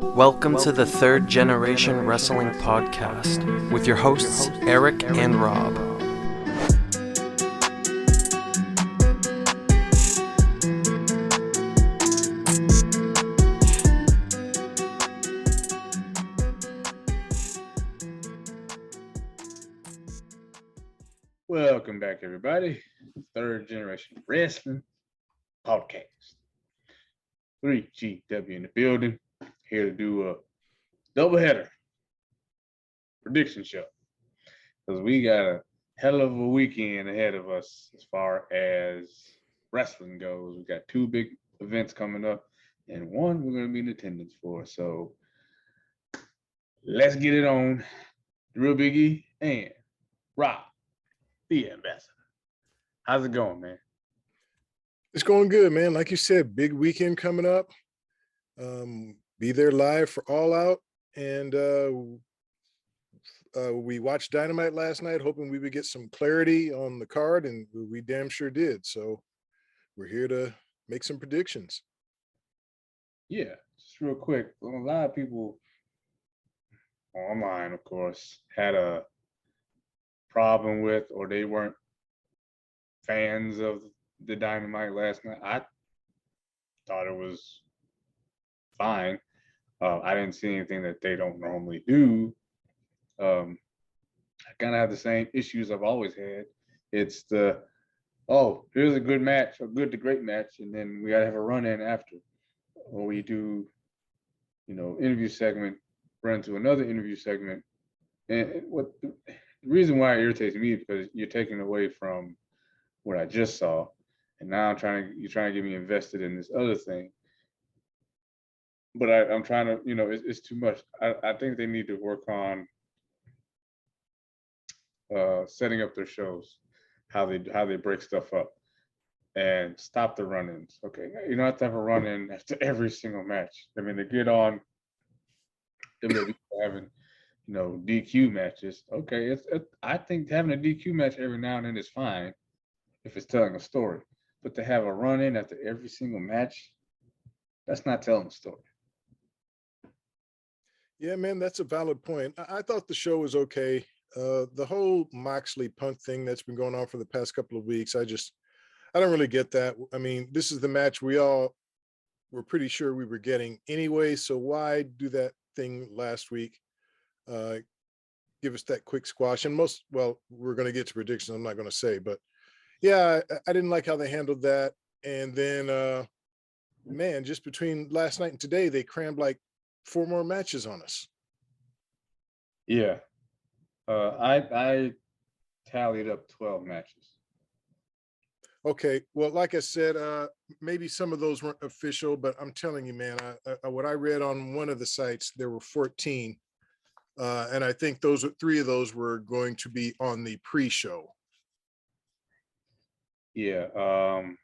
Welcome to the Third Generation Wrestling Podcast with your hosts, Eric and Rob. Welcome back, everybody. Third Generation Wrestling Podcast. 3GW in the building. Here to do a doubleheader prediction show. Because we got a hell of a weekend ahead of us as far as wrestling goes. We got two big events coming up, and one we're going to be in attendance for. So let's get it on. DaReaL Big E and Rob, the ambassador. How's it going, man? It's going good, man. Like you said, big weekend coming up. Be there live for All Out. And we watched Dynamite last night, hoping we would get some clarity on the card, and we damn sure did. So we're here to make some predictions. Yeah, just real quick. A lot of people online, of course, had a problem with, or they weren't fans of the Dynamite last night. I thought it was fine. I didn't see anything that they don't normally do. I kind of have the same issues I've always had. It's the, here's a good match, a good to great match, and then we got to have a run-in after. Or we do, interview segment, run to another interview segment. And what the reason why it irritates me is because you're taking away from what I just saw. And now you're trying to get me invested in this other thing. But I'm trying to, it's too much. I think they need to work on setting up their shows, how they break stuff up, and stop the run-ins. Okay, you don't have to have a run-in after every single match. I mean, to get on WWE having, DQ matches. Okay, I think having a DQ match every now and then is fine if it's telling a story. But to have a run-in after every single match, that's not telling a story. Yeah, man, that's a valid point. I thought the show was okay. The whole Moxley Punk thing that's been going on for the past couple of weeks, I don't really get that. I mean, this is the match we all were pretty sure we were getting anyway, so why do that thing last week? Give us that quick squash. And we're going to get to predictions, I'm not going to say, but yeah, I didn't like how they handled that. And then, man, just between last night and today, they crammed like 4 more matches on us. Yeah. I tallied up 12 matches. Okay. Well, like I said, maybe some of those weren't official, but I'm telling you, man, what I read on one of the sites, there were 14. And I think 3 of those were going to be on the pre-show. Yeah. I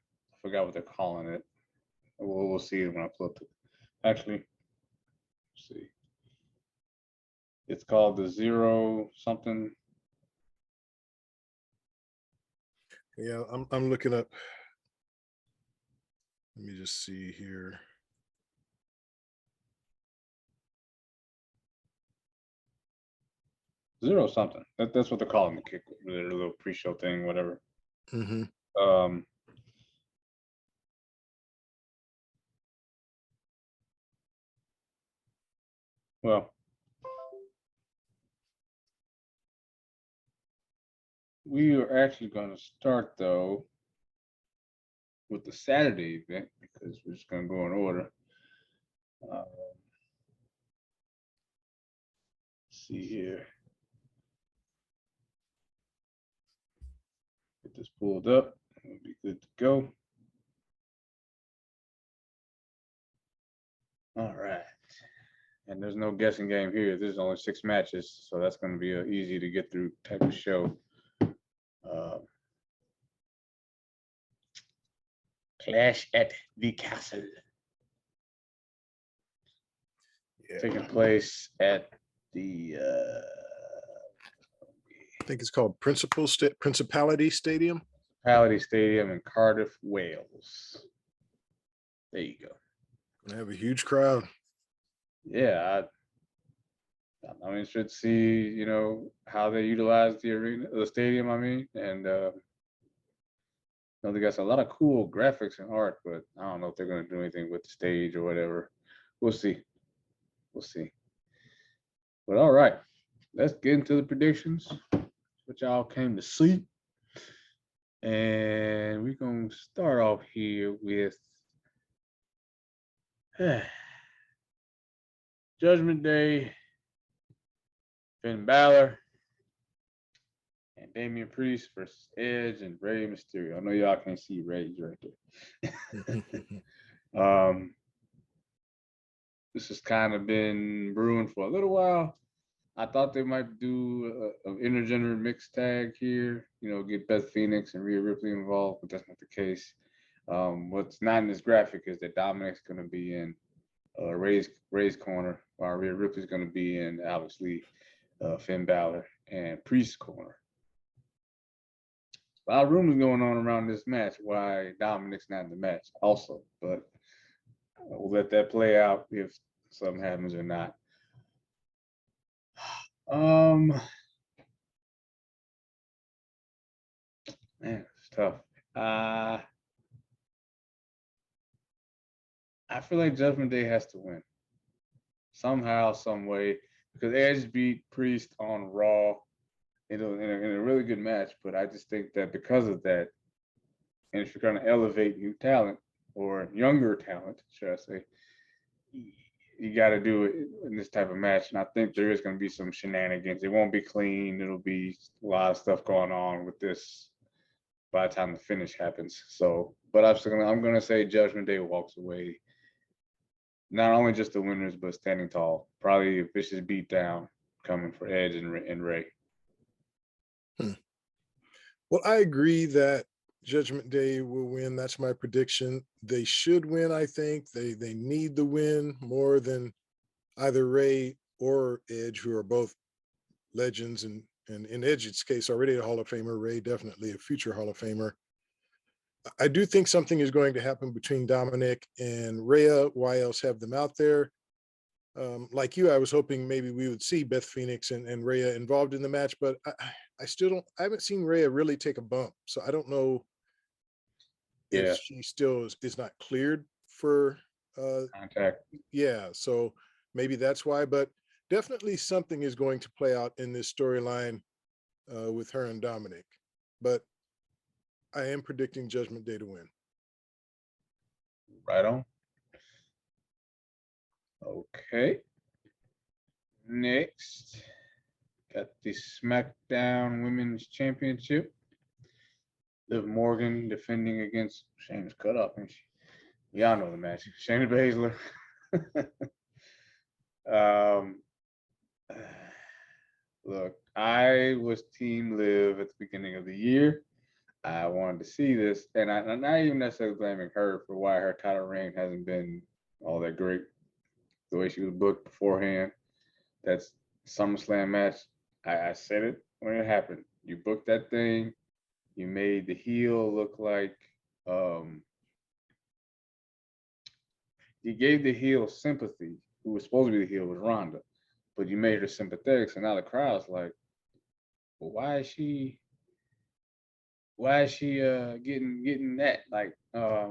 forgot what they're calling it. We'll see it when I pull up it. Actually, let's see. It's called the Zero something. Yeah, I'm looking up. Let me just see here. Zero something. That's what they're calling the kick, their little pre-show thing, whatever. Mm-hmm. Well, we are actually going to start though with the Saturday event because we're just going to go in order. Let's see here. Get this pulled up. It'll be good to go. All right. And there's no guessing game here. There's only 6 matches, so that's going to be an easy to get through type of show. Clash at the Castle. Yeah. Taking place at the I think it's called Principality Stadium. Principality Stadium in Cardiff, Wales. There you go. I have a huge crowd. yeah, I'm interested to see, how they utilize the arena, the stadium. I mean, and they got a lot of cool graphics and art, but I don't know if they're gonna do anything with the stage or whatever. We'll see. We'll see. But all right, let's get into the predictions, which y'all came to see. And we're going to start off here with Judgment Day, Finn Balor, and Damian Priest versus Edge and Rey Mysterio. I know y'all can't see Rey right there. This has kind of been brewing for a little while. I thought they might do an intergender mixed tag here, get Beth Phoenix and Rhea Ripley involved, but that's not the case. What's not in this graphic is that Dominic's going to be in Ray's corner, while Rhea Ripley's going to be in, obviously, Finn Balor and Priest's corner. A lot of rumors going on around this match why Dominic's not in the match also, but we'll let that play out if something happens or not. Man, it's tough. I feel like Judgment Day has to win somehow, some way, because Edge beat Priest on Raw in a really good match. But I just think that because of that, and if you're going to elevate new talent or younger talent, should I say, you got to do it in this type of match. And I think there is going to be some shenanigans. It won't be clean. It'll be a lot of stuff going on with this by the time the finish happens. So, but I'm going to say Judgment Day walks away. Not only just the winners, but standing tall. Probably a vicious beatdown coming for Edge and Rey. Well, I agree that Judgment Day will win. That's my prediction. They should win, I think. They need the win more than either Rey or Edge, who are both legends, and in Edge's case, already a Hall of Famer. Rey definitely a future Hall of Famer. I do think something is going to happen between Dominic and Rhea. Why else have them out there? Like you, I was hoping maybe we would see Beth Phoenix and Rhea involved in the match, but I still don't. I haven't seen Rhea really take a bump, so I don't know if she still is not cleared for contact. Yeah, so maybe that's why. But definitely something is going to play out in this storyline with her and Dominic. But I am predicting Judgment Day to win. Right on. Okay. Next, got the SmackDown Women's Championship. Liv Morgan defending against Shayna's cut up, and y'all know the match. Shayna Baszler. Look, I was Team Liv at the beginning of the year. I wanted to see this, and I'm not even necessarily blaming her for why her title reign hasn't been all that great. The way she was booked beforehand, that's SummerSlam match. I said it when it happened. You booked that thing. You made the heel look like you gave the heel sympathy. Who was supposed to be the heel was Ronda, but you made her sympathetic. So now the crowd's like, well, why is she getting that? Like, I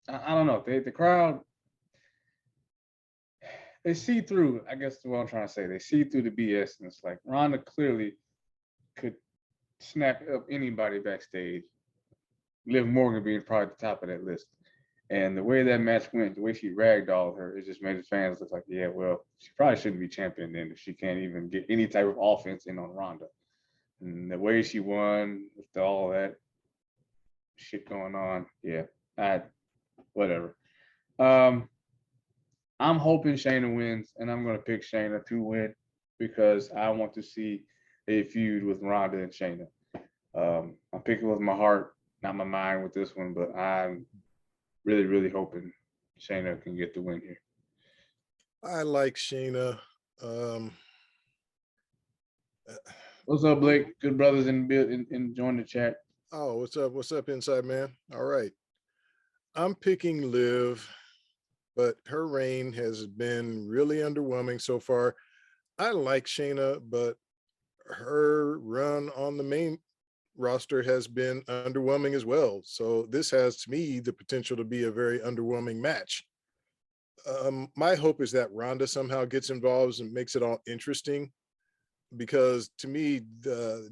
don't know. The crowd, they see through, I guess what I'm trying to say. They see through the BS, and it's like Ronda clearly could snap up anybody backstage. Liv Morgan being probably at the top of that list. And the way that match went, the way she ragdolled her, it just made the fans look like, yeah, well, she probably shouldn't be champion then if she can't even get any type of offense in on Ronda. And the way she won with all that shit going on, yeah, whatever. I'm hoping Shayna wins, and I'm going to pick Shayna to win because I want to see a feud with Ronda and Shayna. I'm picking with my heart, not my mind with this one, but I'm really, really hoping Shayna can get the win here. I like Shayna. What's up, Blake? Good brothers in join the chat. Oh, what's up? What's up, Inside Man? All right. I'm picking Liv but her reign has been really underwhelming so far. I like Shayna, but her run on the main roster has been underwhelming as well. So this has, to me, the potential to be a very underwhelming match. My hope is that Ronda somehow gets involved and makes it all interesting, because to me,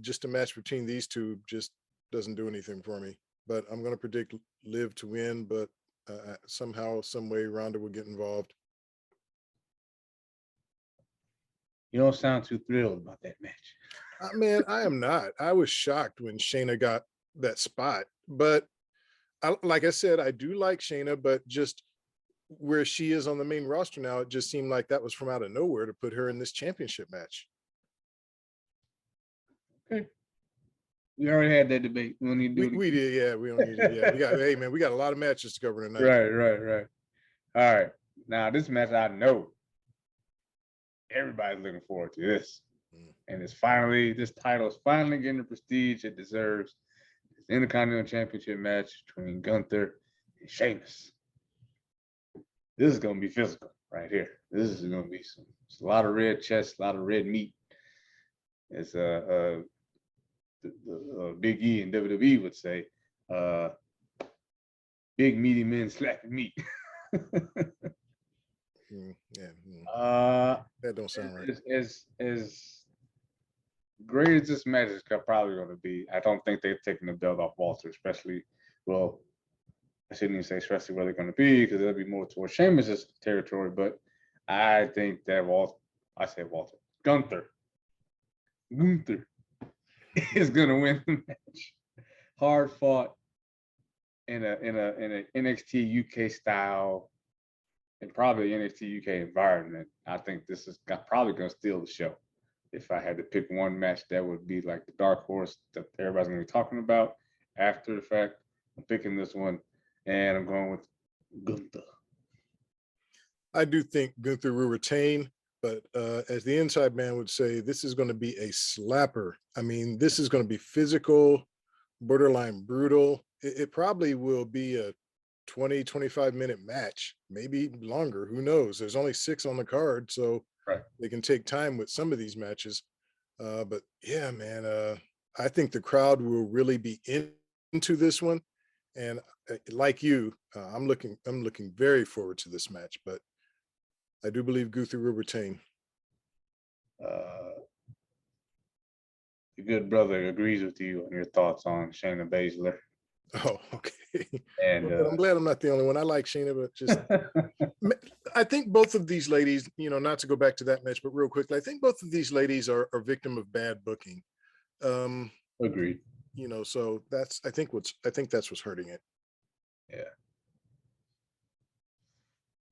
just a match between these two just doesn't do anything for me. But I'm going to predict Liv to win, but somehow, some way, Ronda will get involved. You don't sound too thrilled about that match. Man, I am not. I was shocked when Shayna got that spot, but like I said, I do like Shayna, but just where she is on the main roster now, it just seemed like that was from out of nowhere to put her in this championship match. Okay. We already had that debate. We don't need to do We did, yeah. We don't need to, yeah. We got, hey man, we got a lot of matches to cover tonight. Right. All right. Now this match, I know everybody's looking forward to this. And it's finally, this title is finally getting the prestige it deserves. It's the Intercontinental Championship match between Gunther and Sheamus. This is going to be physical right here. This is going to be it's a lot of red chest, a lot of red meat. It's Big E and WWE would say, big meaty men slapping meat. That don't sound right. As great as this match is probably going to be, I don't think they're taking the belt off Walter, especially, well, I shouldn't even say especially where they're going to be, because it'll be more towards Sheamus's territory, but I think that Gunther is going to win the match. Hard fought in a NXT UK style and probably NXT UK environment. I think this is probably going to steal the show. If I had to pick one match, that would be like the dark horse that everybody's going to be talking about after the fact. I'm picking this one, and I'm going with Gunther. I do think Gunther will retain, but as the inside man would say, this is going to be a slapper. I mean, this is going to be physical, borderline brutal. It probably will be a 20, 25-minute match, maybe longer. Who knows? There's only 6 on the card, so right. They can take time with some of these matches. But yeah, man, I think the crowd will really be into this one. And like you, I'm looking very forward to this match, but I do believe Gunther will retain. Your good brother agrees with you on your thoughts on Shayna Baszler. Oh, okay. And I'm glad I'm not the only one. I like Shayna, but just I think both of these ladies, not to go back to that match, but real quickly, I think both of these ladies are victim of bad booking. Agreed. So I think that's what's hurting it. Yeah.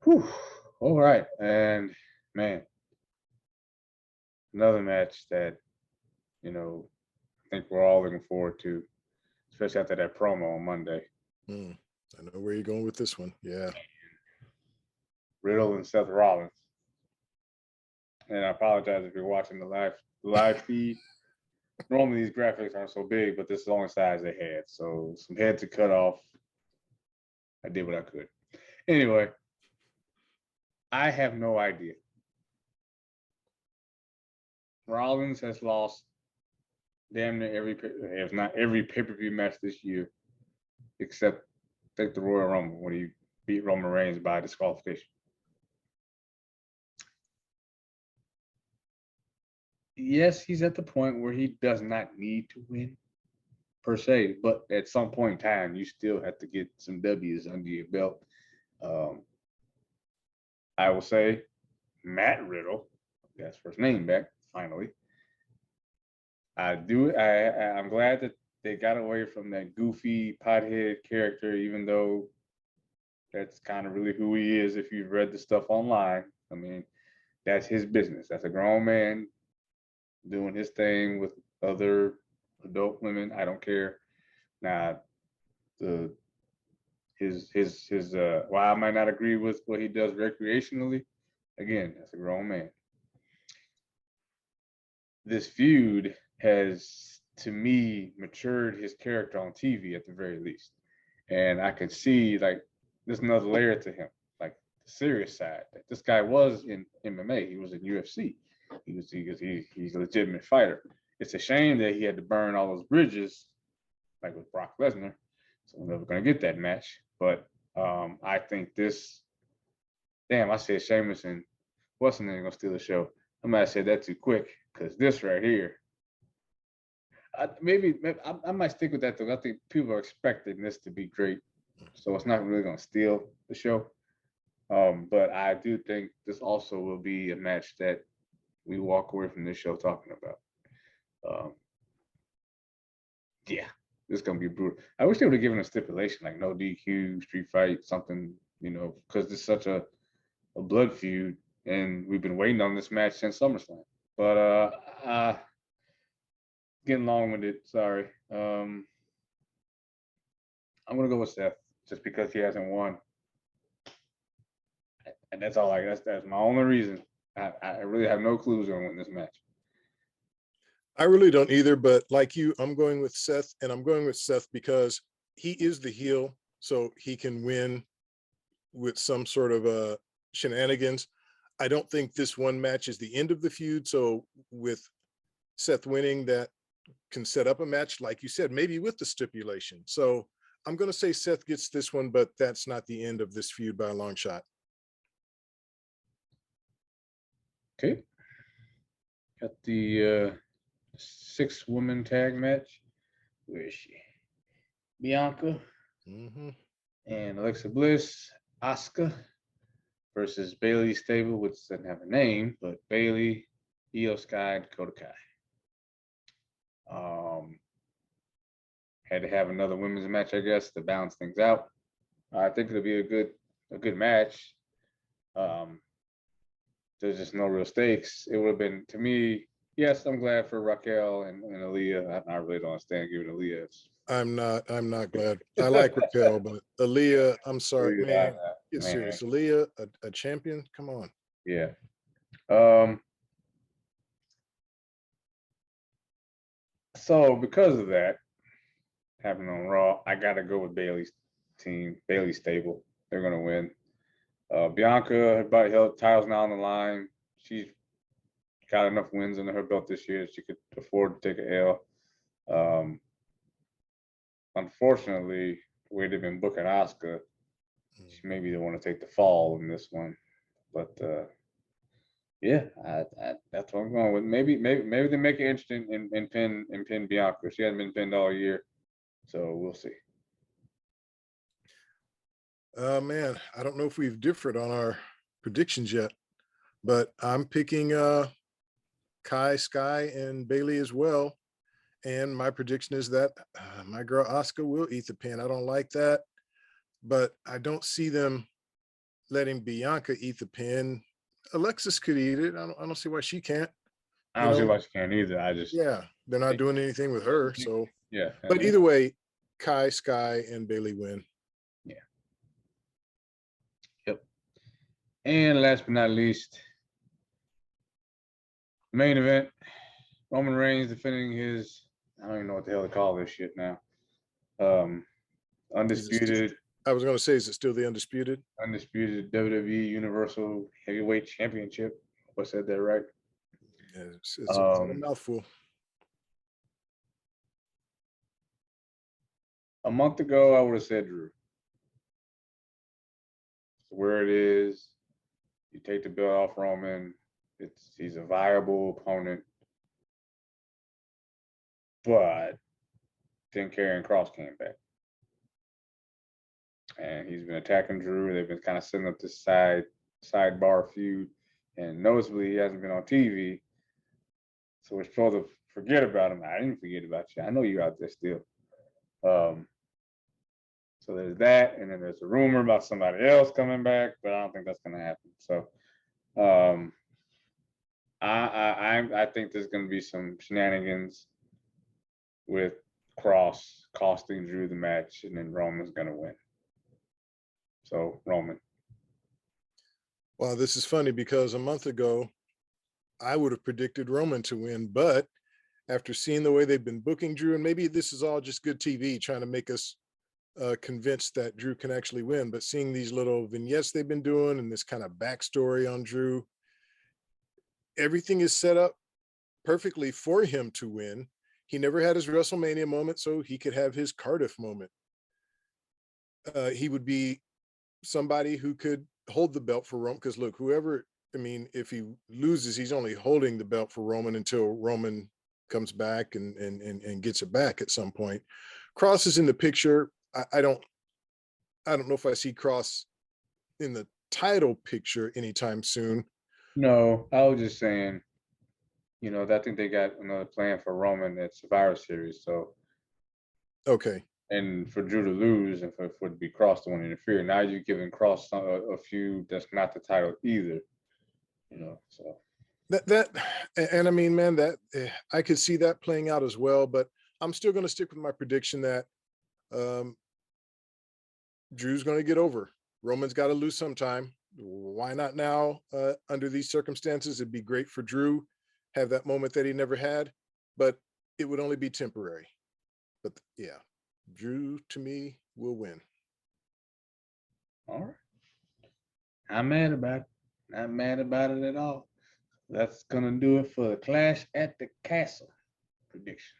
Whew. All right. And man, another match that, I think we're all looking forward to, especially after that promo on Monday. I know where you're going with this one. Yeah. Riddle and Seth Rollins. And I apologize if you're watching the live feed. Normally these graphics aren't so big, but this is the only size they had. So some heads to cut off. I did what I could. Anyway, I have no idea. Rollins has lost damn near if not every pay-per-view match this year, except take the Royal Rumble when he beat Roman Reigns by disqualification. Yes, he's at the point where he does not need to win per se, but at some point in time, you still have to get some W's under your belt. I will say Matt Riddle, that's first name back, finally. I'm glad that they got away from that goofy pothead character, even though that's kind of really who he is if you've read the stuff online. I mean, that's his business. That's a grown man doing his thing with other adult women. I don't care. Now, while I might not agree with what he does recreationally, again, that's a grown man. This feud has, to me, matured his character on TV at the very least. And I could see, like, there's another layer to him. Like, the serious side. That this guy was in MMA. He was in UFC. He's a legitimate fighter. It's a shame that he had to burn all those bridges, like with Brock Lesnar. So we're never gonna get that match. But I think this. Damn, I said Sheamus and what's the name gonna steal the show. I might have said that too quick because this right here. Maybe I might stick with that though. I think people are expecting this to be great, so it's not really gonna steal the show. But I do think this also will be a match that we walk away from this show talking about. Yeah, this is gonna be brutal. I wish they would have given a stipulation like no DQ, street fight, something, because it's such a blood feud, and we've been waiting on this match since SummerSlam. But getting long with it. Sorry. I'm gonna go with Seth just because he hasn't won, and that's all. That's my only reason. I really have no clues on winning this match. I really don't either, but like you, I'm going with Seth, and I'm going with Seth because he is the heel, so he can win with some sort of shenanigans. I don't think this one match is the end of the feud, so with Seth winning, that can set up a match, like you said, maybe with the stipulation. So I'm going to say Seth gets this one, but that's not the end of this feud by a long shot. Okay. Got the 6-woman tag match. Where is she? Bianca and Alexa Bliss, Asuka versus Bailey stable, which doesn't have a name, but Bailey, Io Sky, and Dakota Kai. Had to have another women's match, I guess, to balance things out. I think it'll be a good match. There's just no real stakes. It would have been, to me, yes, I'm glad for Raquel and Aaliyah. I really don't understand giving Aaliyah. I'm not glad. I like Raquel, but Aaliyah, I'm sorry, man. Get serious. Aaliyah, a champion? Come on. Yeah. So because of that happening on Raw, I gotta go with Bailey's team, Bailey's stable. They're gonna win. Bianca, her title's now on the line. She's got enough wins under her belt this year that she could afford to take an L. Unfortunately, the way they've been booking Asuka, she may be the one to take the fall in this one. But yeah, that's what I'm going with. Maybe they make it interesting and pin Bianca. She hasn't been pinned all year, so we'll see. Man, I don't know if we've differed on our predictions yet, but I'm picking Kai, Sky, and Bailey as well. And my prediction is that my girl Asuka will eat the pin. I don't like that, but I don't see them letting Bianca eat the pin. Alexis could eat it. I don't see why she can't. I don't see why she can't either. They're not doing anything with her. So yeah. But either way, Kai, Sky, and Bailey win. Yeah. Yep. And last but not least, main event: Roman Reigns defending his, I don't even know what the hell to call this shit now. Undisputed. I was going to say, is it still the undisputed WWE Universal Heavyweight Championship? I said that right. Yeah, it's a mouthful. A month ago, I would have said Drew. It's where it is. You take the belt off Roman. He's a viable opponent. But then Karrion Kross came back. And he's been attacking Drew. They've been kind of setting up this sidebar feud. And noticeably, he hasn't been on TV. So we're supposed to forget about him. I didn't forget about you. I know you're out there still. So there's that. And then there's a rumor about somebody else coming back, but I don't think that's going to happen. So I think there's going to be some shenanigans with Kross costing Drew the match, and then Roman's going to win. So Roman. Well, this is funny because a month ago, I would have predicted Roman to win, but after seeing the way they've been booking Drew, and maybe this is all just good TV trying to make us convinced that Drew can actually win. But seeing these little vignettes they've been doing and this kind of backstory on Drew, everything is set up perfectly for him to win. He never had his WrestleMania moment, so he could have his Cardiff moment. He would be somebody who could hold the belt for Roman, because look, whoever, I mean, if he loses, he's only holding the belt for Roman until Roman comes back and gets it back at some point. Cross is in the picture. I don't know if I see Cross in the title picture anytime soon. No, I was just saying, I think they got another plan for Roman at Survivor Series. So, Okay. and for Drew to lose and for it to be Cross to want to interfere, now you're giving Cross a feud that's not the title either. So That and I mean, man, that I could see that playing out as well, but I'm still going to stick with my prediction that Drew's going to get over. Roman's got to lose sometime. Why not now? Under these circumstances, it'd be great for Drew, have that moment that he never had, but it would only be temporary. But yeah, Drew to me will win. all right. I'm mad about it. Not mad about it at all. That's gonna do it for the Clash at the Castle prediction.